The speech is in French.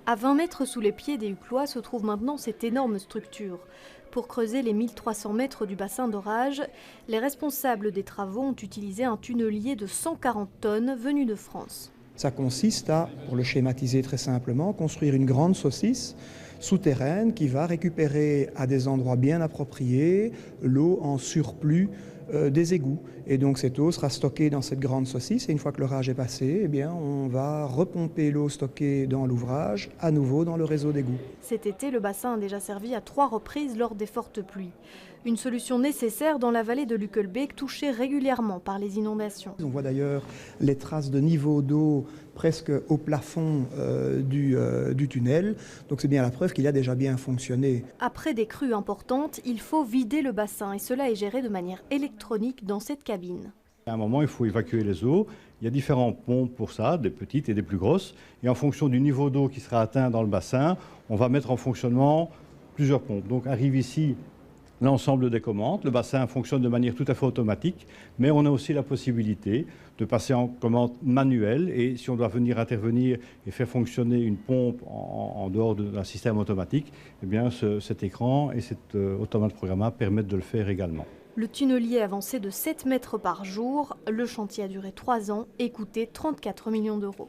À 20 mètres sous les pieds des Hucquois se trouve maintenant cette énorme structure. Pour creuser les 1300 mètres du bassin d'orage, les responsables des travaux ont utilisé un tunnelier de 140 tonnes venu de France. Ça consiste à, pour le schématiser très simplement, construire une grande saucisse souterraine qui va récupérer à des endroits bien appropriés l'eau en surplus des égouts. Et donc cette eau sera stockée dans cette grande saucisse et une fois que l'orage est passé, eh bien, on va repomper l'eau stockée dans l'ouvrage à nouveau dans le réseau d'égouts. Cet été, le bassin a déjà servi à 3 reprises lors des fortes pluies. Une solution nécessaire dans la vallée de l'Uckelbeek, touchée régulièrement par les inondations. On voit d'ailleurs les traces de niveau d'eau presque au plafond du tunnel. Donc c'est bien la preuve qu'il a déjà bien fonctionné. Après des crues importantes, il faut vider le bassin et cela est géré de manière électronique dans cette cabine. À un moment, il faut évacuer les eaux. Il y a différents pompes pour ça, des petites et des plus grosses. Et en fonction du niveau d'eau qui sera atteint dans le bassin, on va mettre en fonctionnement plusieurs pompes. Donc arrive ici l'ensemble des commandes. Le bassin fonctionne de manière tout à fait automatique, mais on a aussi la possibilité de passer en commande manuelle. Et si on doit venir intervenir et faire fonctionner une pompe en dehors d'un système automatique, eh bien cet écran et cet automate programmable permettent de le faire également. Le tunnelier avancé de 7 mètres par jour. Le chantier a duré 3 ans et coûté 34 millions d'euros.